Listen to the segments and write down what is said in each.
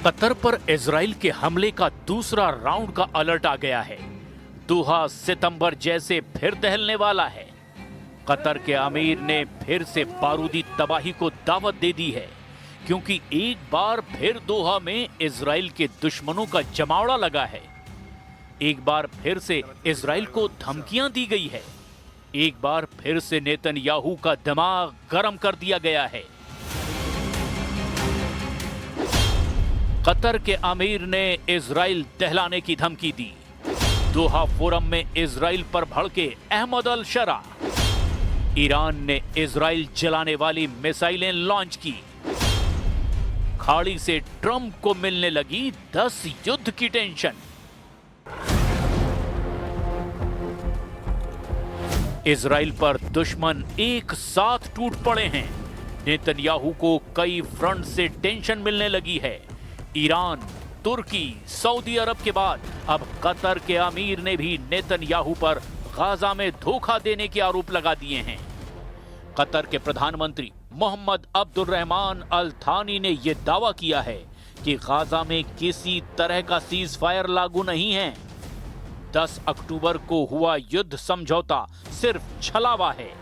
Qatar पर Israel के हमले का दूसरा राउंड का अलर्ट आ गया है। दोहा सितंबर जैसे फिर दहलने वाला है। कतर के अमीर ने फिर से बारूदी तबाही को दावत दे दी है, क्योंकि एक बार फिर दोहा में इजराइल के दुश्मनों का जमावड़ा लगा है। एक बार फिर से इजराइल को धमकियां दी गई है। एक बार फिर से नेतन्याहू का दिमाग गर्म कर दिया गया है। कतर के अमीर ने इजराइल दहलाने की धमकी दी। दोहा फोरम में इजराइल पर भड़के अहमद अल शरा। ईरान ने इजराइल जलाने वाली मिसाइलें लॉन्च की। खाड़ी से ट्रंप को मिलने लगी 10 युद्ध की टेंशन। इजराइल पर दुश्मन एक साथ टूट पड़े हैं। नेतन्याहू को कई फ्रंट से टेंशन मिलने लगी है। ईरान, तुर्की, सऊदी अरब के बाद अब कतर के अमीर ने भी नेतन्याहू पर गाजा में धोखा देने के आरोप लगा दिए हैं। कतर के प्रधानमंत्री मोहम्मद अब्दुर्रहमान अल थानी ने यह दावा किया है कि गाजा में किसी तरह का सीज फायर लागू नहीं है। 10 अक्टूबर को हुआ युद्ध समझौता सिर्फ छलावा है।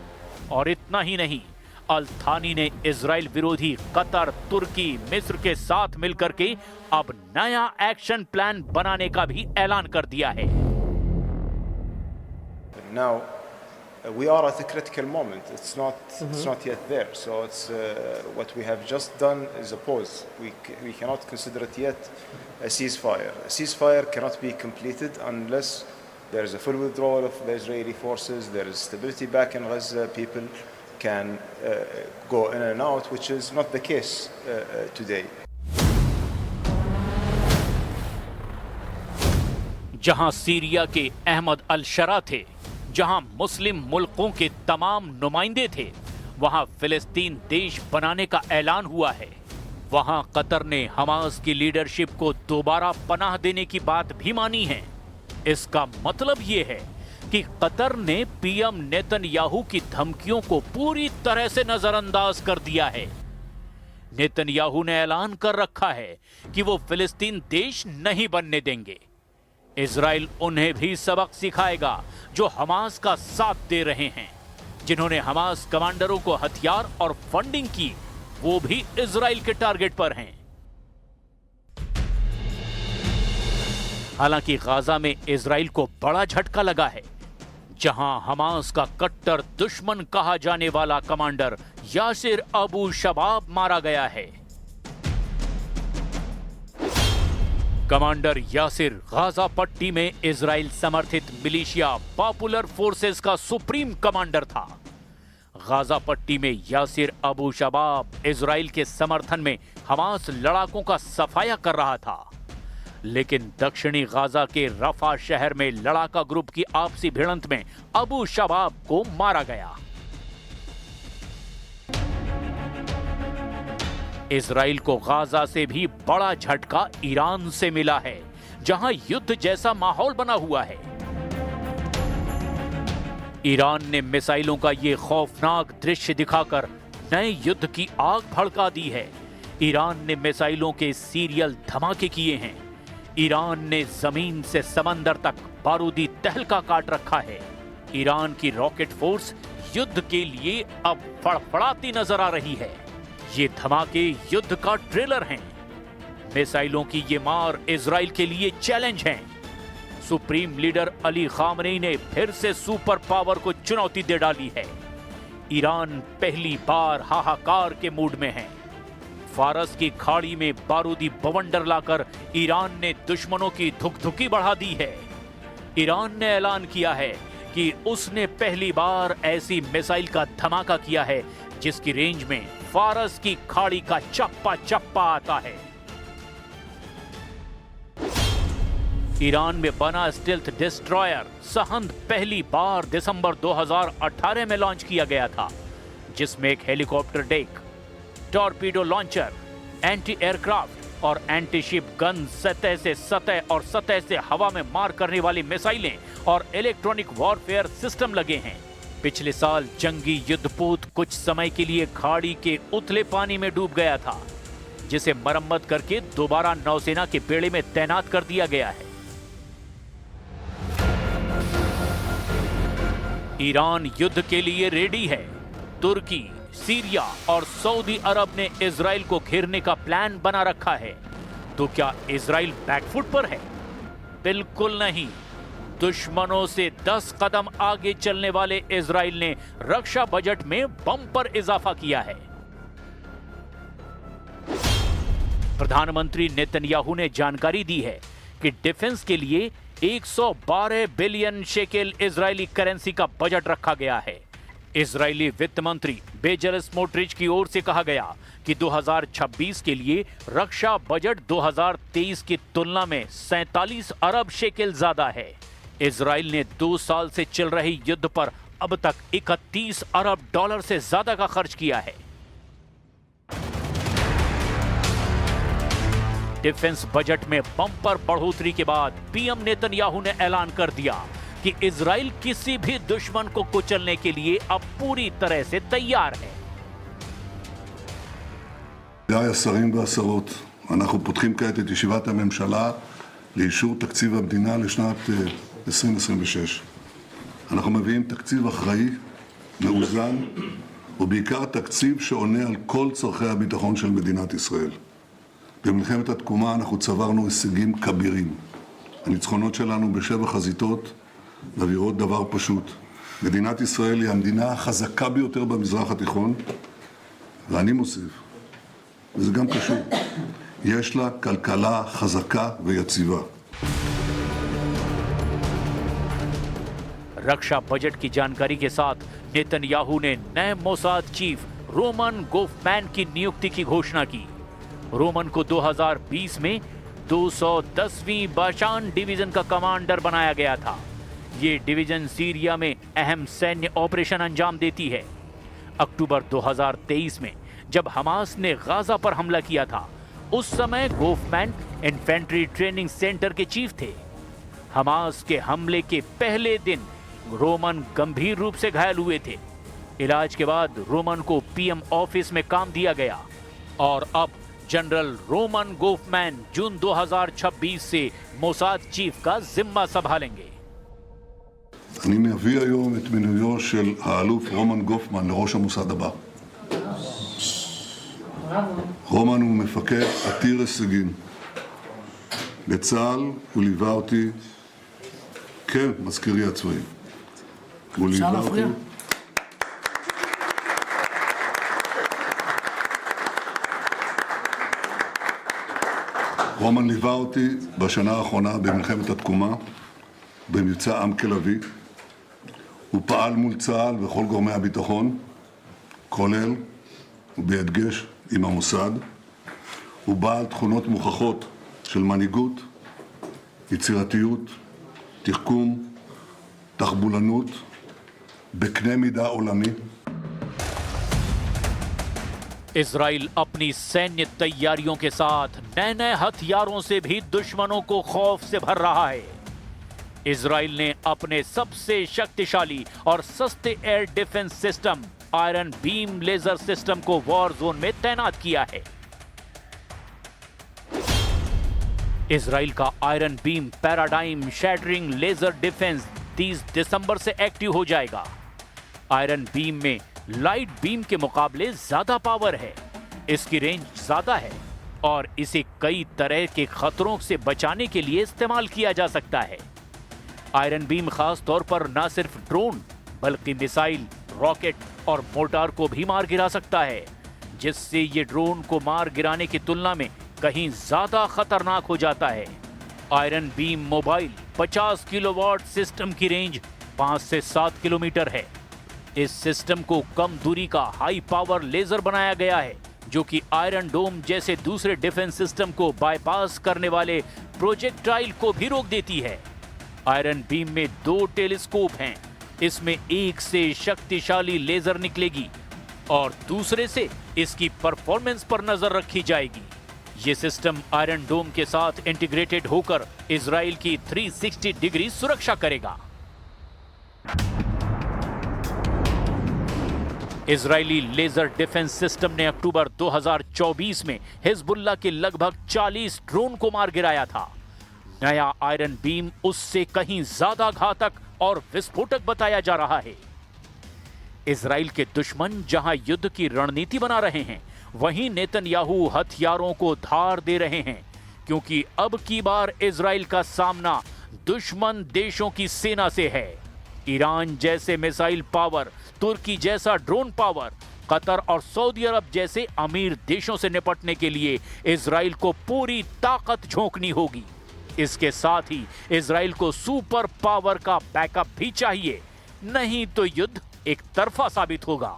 और इतना ही नहीं, अल थानी ने इजराइल विरोधी कतर, तुर्की, मिस्र के साथ मिलकर के अब नया एक्शन प्लान बनाने का भी ऐलान कर दिया है। Now we are at a critical moment. It's not yet there. So it's what we have just done is a pause. We cannot consider it yet a ceasefire. A ceasefire cannot be completed unless there is a full withdrawal of the Israeli forces. There is stability back in Gaza. People can go in and out, which is not the case today. जहां Syria के अहमद अल शरा थे, जहां मुस्लिम मुल्कों के तमाम नुमाइंदे थे, वहां फिलिस्तीन देश बनाने का ऐलान हुआ है। वहां कतर ने हमास की लीडरशिप को दोबारा पनाह देने की बात भी मानी है। इसका मतलब यह है कि कतर ने पीएम नेतन्याहू की धमकियों को पूरी तरह से नजरअंदाज कर दिया है। नेतन्याहू ने ऐलान कर रखा है कि वो फिलिस्तीन देश नहीं बनने देंगे। इजराइल उन्हें भी सबक सिखाएगा जो हमास का साथ दे रहे हैं। जिन्होंने हमास कमांडरों को हथियार और फंडिंग की, वो भी इजराइल के टारगेट पर हैं। हालांकि गाजा में इजराइल को बड़ा झटका लगा है, जहां हमास का कट्टर दुश्मन कहा जाने वाला कमांडर यासिर अबू शबाब मारा गया है। कमांडर यासिर गाजा पट्टी में इजराइल समर्थित मिलिशिया पॉपुलर फोर्सेस का सुप्रीम कमांडर था। गाजा पट्टी में यासिर अबू शबाब इजराइल के समर्थन में हमास लड़ाकों का सफाया कर रहा था। लेकिन दक्षिणी गाजा के रफा शहर में लड़ाका ग्रुप की आपसी भिड़ंत में अबू शबाब को मारा गया। इजराइल को गाजा से भी बड़ा झटका ईरान से मिला है, जहां युद्ध जैसा माहौल बना हुआ है। ईरान ने मिसाइलों का ये खौफनाक दृश्य दिखाकर नए युद्ध की आग भड़का दी है। ईरान ने मिसाइलों के सीरियल धमाके किए हैं। ईरान ने जमीन से समंदर तक बारूदी तहलका काट रखा है। ईरान की रॉकेट फोर्स युद्ध के लिए अब फड़फड़ाती नजर आ रही है। ये धमाके युद्ध का ट्रेलर हैं। मिसाइलों की ये मार इजराइल के लिए चैलेंज है। सुप्रीम लीडर अली खामनेई ने फिर से सुपर पावर को चुनौती दे डाली है। ईरान पहली बार हाहाकार के मूड में है। फारस की खाड़ी में बारूदी बवंडर लाकर ईरान ने दुश्मनों की धुकधुकी बढ़ा दी है। ईरान ने ऐलान किया है कि उसने पहली बार ऐसी मिसाइल का धमाका किया है जिसकी रेंज में फारस की खाड़ी का चप्पा चप्पा आता है। ईरान में बना स्टेल्थ डिस्ट्रॉयर सहंद पहली बार दिसंबर 2018 में लॉन्च किया गया था, जिसमें एक helicopter deck, torpedo launcher, anti aircraft और एंटी शिप गन, सतह से सतह और सतह से हवा में मार करने वाली मिसाइलें और इलेक्ट्रॉनिक वॉरफेयर सिस्टम लगे हैं। पिछले साल जंगी युद्धपोत कुछ समय के लिए खाड़ी के उथले पानी में डूब गया था। जिसे मरम्मत करके दोबारा नौसेना के बेड़े में तैनात कर दिया गया है। ईरान युद्ध के लिए रेडी है। तुर्की, सीरिया और सऊदी अरब ने इजराइल को घेरने का प्लान बना रखा है। तो क्या इजराइल बैकफुट पर है? बिल्कुल नहीं। दुश्मनों से 10 कदम आगे चलने वाले इजराइल ने रक्षा बजट में बम्पर इजाफा किया है। प्रधानमंत्री नेतन्याहू ने जानकारी दी है कि डिफेंस के लिए 112 बिलियन शेकेल इजरायली करेंसी का बजट रखा गया है। इजरायली वित्त मंत्री बेजल स्मोट्रिच की ओर से कहा गया कि 2026 के लिए रक्षा बजट 2023 की तुलना में 47 अरब शेकेल ज्यादा है। इजराइल ने 2 साल से चल रहे युद्ध पर अब तक 31 अरब डॉलर से ज्यादा का खर्च किया है। डिफेंस बजट में बम्पर बढ़ोतरी के बाद पीएम नेतन्याहू ने ऐलान कर दिया कि इजराइल किसी भी दुश्मन को कुचलने के लिए अब पूरी तरह से तैयार है। השרים והשרות, אנחנו פותחים כעת את ישיבת הממשלה לאישור תקציב המדינה לשנת 2026. אנחנו מביאים תקציב אחראי, מאוזן, ובעיקר תקציב שעונה על כל צורכי הביטחון של מדינת ישראל. במלחמת התקומה אנחנו צברנו הישגים כבירים. הניצחונות שלנו בשבע חזיתות מבהירות דבר פשוט. מדינת ישראל היא המדינה החזקה ביותר במזרח התיכון, ואני מוסיף, וזה גם קשור, יש לה כלכלה חזקה ויציבה. रक्षा बजट की जानकारी के साथ नेतन्याहू ने नए मोसाद चीफ रोमन गोफमैन की नियुक्ति की घोषणा की। रोमन को 2020 में 210वीं बाशान डिवीजन का कमांडर बनाया गया था। ये डिवीजन सीरिया में अहम सैन्य ऑपरेशन अंजाम देती है। अक्टूबर 2023 में जब हमास ने गाजा पर हमला किया था, उस समय गोफमैन इन्फेंट्री ट्रेनिंग सेंटर के चीफ थे। हमास के हमले के पहले दिन रोमन गंभीर रूप से घायल हुए थे। इलाज के बाद रोमन को पीएम ऑफिस में काम दिया गया और अब जनरल रोमन गोफमैन जून 2026 से मोसाद चीफ का जिम्मा संभालेंगे। אני מביא היום את מינויו של האלוף רומן גופמן לראש המוסד הבא. רומן הוא מפקד עתיר הישגים. בצה"ל הוא ליווה אותי כמזכירי הצבאי. הוא ליווה אותי. רומן ליווה אותי בשנה האחרונה במלחמת התקומה, במבצע עם כלבי. הוא פעל מול צה"ל וכל גורמי הביטחון, כולל ובהדגש עם המוסד. הוא בעל תכונות מוכחות של מנהיגות, יצירתיות, תחכום, תחבולנות, בקנה מידה עולמי. इजराइल अपनी सैन्य तैयारियों के साथ नए नए हथियारों से भी दुश्मनों को खौफ से भर रहा है। इजराइल ने अपने सबसे शक्तिशाली और सस्ते air defence system iron beam laser system को वॉर जोन में तैनात किया है। इजराइल का iron beam paradigm shattering laser defence 30 दिसंबर से एक्टिव हो जाएगा। आयरन बीम में लाइट बीम के मुकाबले ज्यादा पावर है, इसकी रेंज ज्यादा है और इसे कई तरह के खतरों से बचाने के लिए इस्तेमाल किया जा सकता है। आयरन बीम खास तौर पर न सिर्फ ड्रोन बल्कि मिसाइल, रॉकेट और मोर्टार को भी मार गिरा सकता है, जिससे ये ड्रोन को मार गिराने की तुलना में कहीं ज्यादा खतरनाक हो जाता है। Iron beam mobile 50 kilowatt system की रेंज 5 से 7 किलोमीटर है। इस सिस्टम को कम दूरी का हाई पावर लेजर बनाया गया है, जो कि आयरन डोम जैसे दूसरे डिफेंस सिस्टम को बाईपास करने वाले प्रोजेक्टाइल को भी रोक देती है। आयरन बीम में 2 टेलीस्कोप हैं। इसमें एक से शक्तिशाली लेजर निकलेगी और दूसरे से इसकी परफॉर्मेंस पर नजर रखी जाएगी। ये सिस्टम आयरन डोम के साथ इंटीग्रेटेड होकर इजराइल की 360 डिग्री सुरक्षा करेगा। इजरायली लेजर डिफेंस सिस्टम ने अक्टूबर 2024 में हिजबुल्लाह के लगभग 40 ड्रोन को मार गिराया था। नया आयरन बीम उससे कहीं ज्यादा घातक और विस्फोटक बताया जा रहा है। इजराइल के दुश्मन जहां युद्ध की रणनीति बना रहे हैं, वहीं नेतन्याहू हथियारों को धार दे रहे हैं, क्योंकि अब की बार इजराइल का सामना दुश्मन देशों की सेना से है। ईरान जैसे मिसाइल पावर, तुर्की जैसा ड्रोन पावर, कतर और सऊदी अरब जैसे अमीर देशों से निपटने के लिए इजराइल को पूरी ताकत झोंकनी होगी। इसके साथ ही इजराइल को सुपर पावर का बैकअप भी चाहिए, नहीं तो युद्ध एक तरफा साबित होगा।